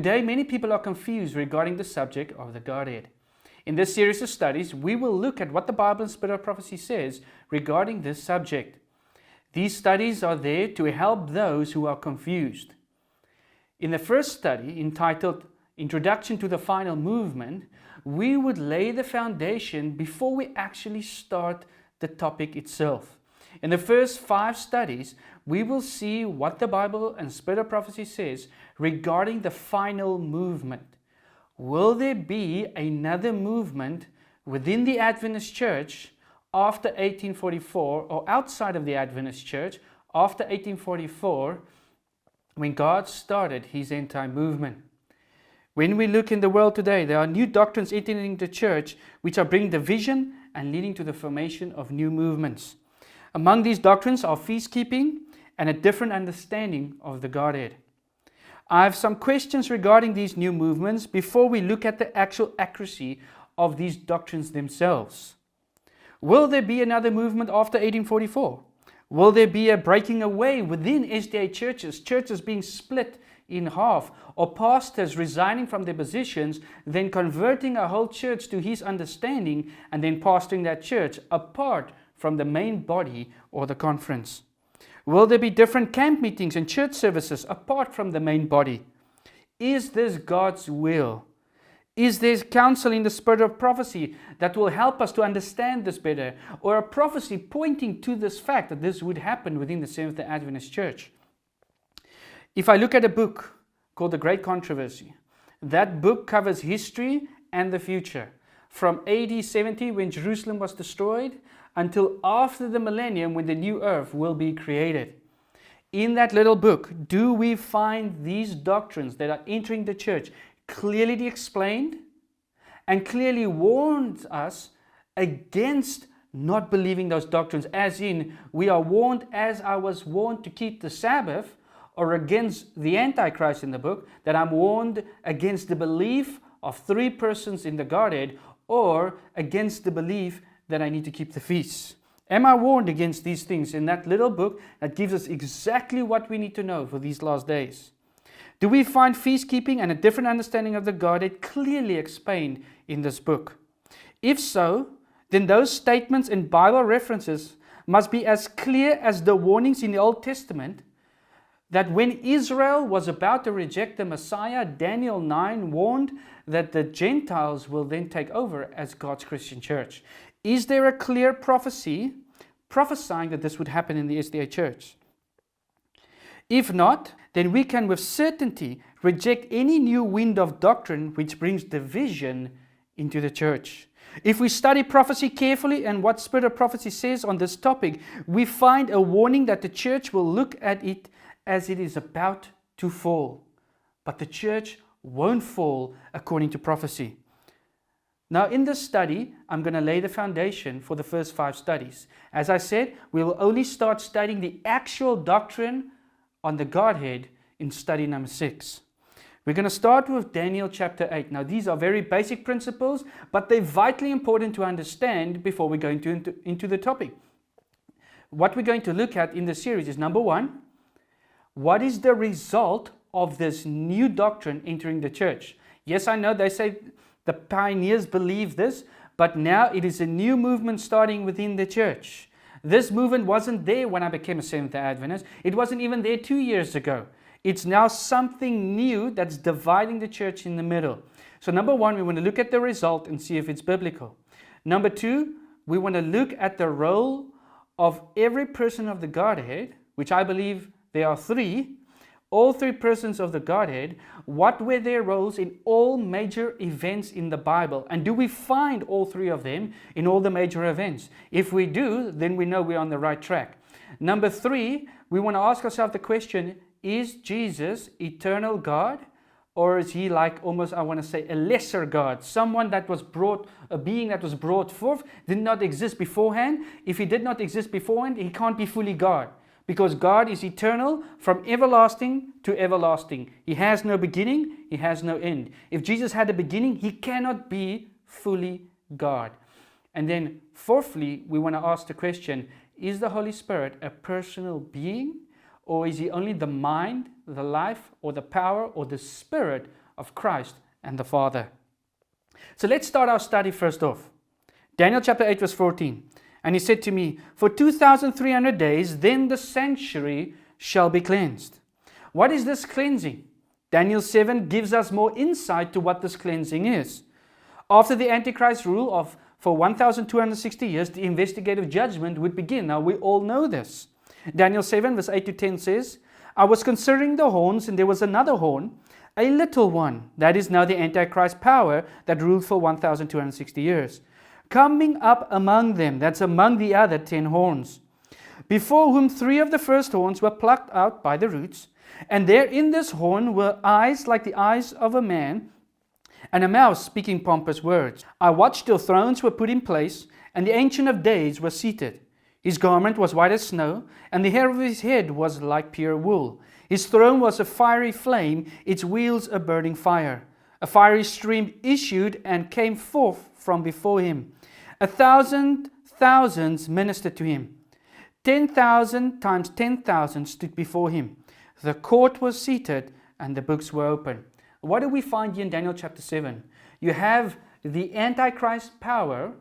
Today, many people are confused regarding the subject of the Godhead. In this series of studies, we will look at what the Bible and Spirit of Prophecy says regarding this subject. These studies are there to help those who are confused. In the first study, entitled Introduction to the Final Movement, we would lay the foundation before we actually start the topic itself. In the first 5 studies, we will see what the Bible and Spirit of Prophecy says regarding the final movement. Will there be another movement within the Adventist Church after 1844, or outside of the Adventist Church after 1844, when God started His end-time movement? When we look in the world today, there are new doctrines entering the church which are bringing division and leading to the formation of new movements. Among these doctrines are feast-keeping and a different understanding of the Godhead. I have some questions regarding these new movements before we look at the actual accuracy of these doctrines themselves. Will there be another movement after 1844? Will there be a breaking away within SDA churches, churches being split in half, or pastors resigning from their positions, then converting a whole church to his understanding, and then pastoring that church apart from the main body or the conference? Will there be different camp meetings and church services apart from the main body? Is this God's will? Is there counsel in the Spirit of Prophecy that will help us to understand this better, or a prophecy pointing to this fact that this would happen within the Seventh-day Adventist Church? If I look at a book called The Great Controversy, that book covers history and the future, from AD 70 when Jerusalem was destroyed until after the millennium when the new earth will be created. In that little book, do we find these doctrines that are entering the church clearly explained and clearly warns us against not believing those doctrines, as in we are warned, as I was warned, to keep the Sabbath, or against the Antichrist in the book, that I'm warned against the belief of 3 persons in the Godhead, or against the belief that I need to keep the feasts? Am I warned against these things in that little book that gives us exactly what we need to know for these last days? Do we find feast keeping and a different understanding of the Godhead clearly explained in this book? If so, then those statements and Bible references must be as clear as the warnings in the Old Testament that when Israel was about to reject the Messiah, Daniel 9 warned that the Gentiles will then take over as God's Christian church. Is there a clear prophecy prophesying that this would happen in the SDA church? If not, then we can with certainty reject any new wind of doctrine which brings division into the church. If we study prophecy carefully and what Spirit of Prophecy says on this topic, we find a warning that the church will look at it as it is about to fall. But the church won't fall according to prophecy. Now in this study, I'm going to lay the foundation for the first 5 studies. As I said, we will only start studying the actual doctrine on the Godhead in study number 6. We're going to start with Daniel chapter 8. Now these are very basic principles, but they're vitally important to understand before we go into the topic. What we're going to look at in the series is, number 1, what is the result of this new doctrine entering the church? Yes, I know they say the pioneers believe this, but now it is a new movement starting within the church. This movement wasn't there when I became a Seventh-day Adventist. It wasn't even there 2 years ago. It's now something new that's dividing the church in the middle. So number 1, we want to look at the result and see if it's biblical. Number 2, we want to look at the role of every person of the Godhead, which I believe there are 3. All 3 persons of the Godhead. What were their roles in all major events in the Bible? And do we find all 3 of them in all the major events? If we do, then we know we're on the right track. Number 3, we want to ask ourselves the question, is Jesus eternal God? Or is he like almost, I want to say, a lesser God? Someone that was brought, a being that was brought forth, did not exist beforehand. If he did not exist beforehand, he can't be fully God. Because God is eternal from everlasting to everlasting. He has no beginning, he has no end. If Jesus had a beginning, he cannot be fully God. And then fourthly, we want to ask the question, is the Holy Spirit a personal being? Or is he only the mind, the life, or the power, or the spirit of Christ and the Father. So let's start our study first off. Daniel chapter 8 verse 14. And he said to me, for 2,300 days, then the sanctuary shall be cleansed. What is this cleansing? Daniel 7 gives us more insight to what this cleansing is. After the Antichrist rule for 1,260 years, the investigative judgment would begin. Now we all know this. Daniel 7 verse 8 to 10 says, I was considering the horns, and there was another horn, a little one, that is now the Antichrist power that ruled for 1,260 years, coming up among them, that's among the other 10 horns, before whom 3 of the first horns were plucked out by the roots, and there in this horn were eyes like the eyes of a man, and a mouth speaking pompous words. I watched till thrones were put in place, and the Ancient of Days was seated. His garment was white as snow, and the hair of his head was like pure wool. His throne was a fiery flame, its wheels a burning fire. A fiery stream issued and came forth from before him. 1,000 thousands ministered to him. 10,000 times 10,000 stood before him. The court was seated, and the books were open. What do we find here in Daniel chapter 7? You have the Antichrist power,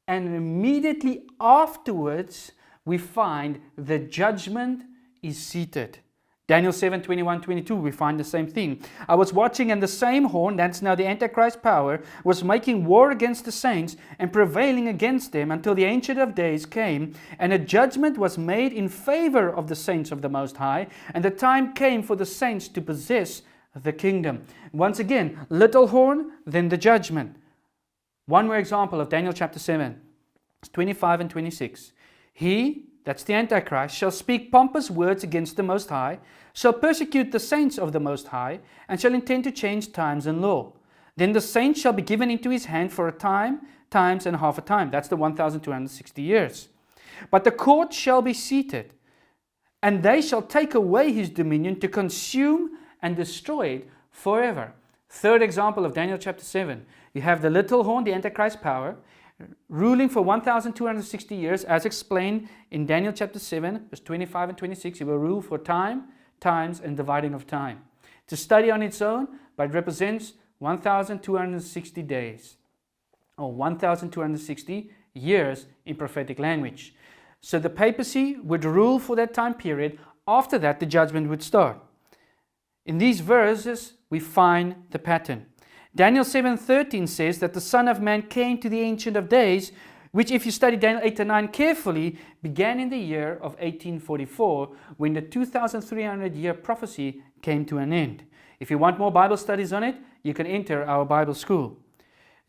and immediately afterwards we find the judgment is seated. Daniel 7, 21, 22, we find the same thing. I was watching, and the same horn, that's now the Antichrist power, was making war against the saints and prevailing against them until the Ancient of Days came, and a judgment was made in favor of the saints of the Most High, and the time came for the saints to possess the kingdom. Once again, little horn, then the judgment. One more example of Daniel chapter 7, 25 and 26. He, that's the Antichrist, shall speak pompous words against the Most High, shall persecute the saints of the Most High, and shall intend to change times and law. Then the saints shall be given into his hand for a time, times, and half a time. That's the 1,260 years. But the court shall be seated, and they shall take away his dominion to consume and destroy it forever. Third example of Daniel chapter 7. You have the little horn, the Antichrist power, ruling for 1,260 years, as explained in Daniel chapter 7, verse 25 and 26. He will rule for time, times, and dividing of time. It's a study on its own, but it represents 1,260 days, or 1,260 years in prophetic language. So the papacy would rule for that time period. After that, the judgment would start. In these verses, we find the pattern. Daniel 7:13 says that the Son of Man came to the Ancient of Days, which, if you study Daniel 8 and 9 carefully, began in the year of 1844, when the 2,300-year prophecy came to an end. If you want more Bible studies on it, you can enter our Bible school.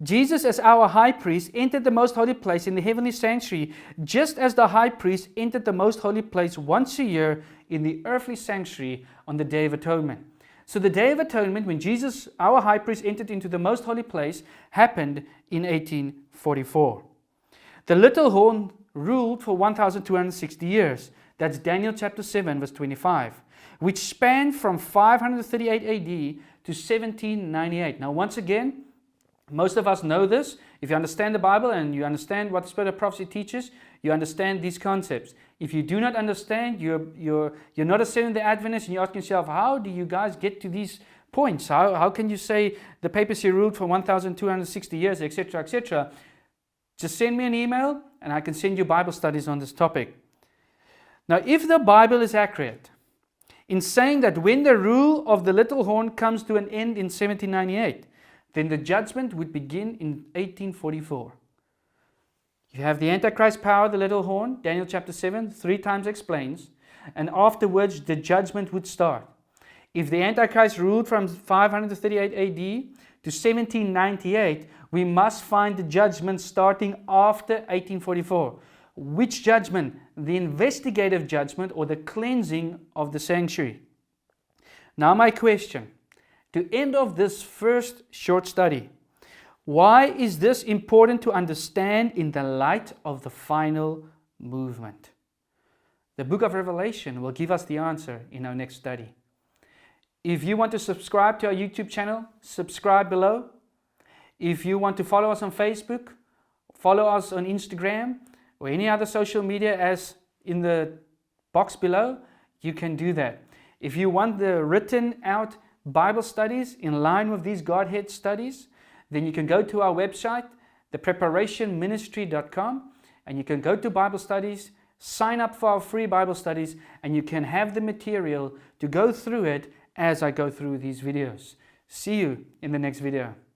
Jesus, as our high priest, entered the most holy place in the heavenly sanctuary, just as the high priest entered the most holy place once a year in the earthly sanctuary on the Day of Atonement. So the Day of Atonement, when Jesus, our high priest, entered into the most holy place, happened in 1844. The little horn ruled for 1,260 years. That's Daniel chapter 7, verse 25, which spanned from 538 AD to 1798. Now, once again, most of us know this. If you understand the Bible and you understand what the Spirit of Prophecy teaches, you understand these concepts. If you do not understand, you're not a Seventh-day Adventist, and you ask yourself, how do you guys get to these points? How can you say the papacy ruled for 1,260 years, etc., etc.? Just send me an email, and I can send you Bible studies on this topic. Now, if the Bible is accurate in saying that when the rule of the little horn comes to an end in 1798, then the judgment would begin in 1844. You have the Antichrist power, the little horn, Daniel chapter 7, 3 times explains, and afterwards the judgment would start. If the Antichrist ruled from 538 AD to 1798, we must find the judgment starting after 1844. Which judgment? The investigative judgment, or the cleansing of the sanctuary. Now my question, to end off this first short study, why is this important to understand in the light of the final movement? The book of Revelation will give us the answer in our next study. If you want to subscribe to our YouTube channel, subscribe below. If you want to follow us on Facebook, follow us on Instagram, or any other social media as in the box below, you can do that. If you want the written out Bible studies in line with these Godhead studies, then you can go to our website, thepreparationministry.com, and you can go to Bible studies, sign up for our free Bible studies, and you can have the material to go through it as I go through these videos. See you in the next video.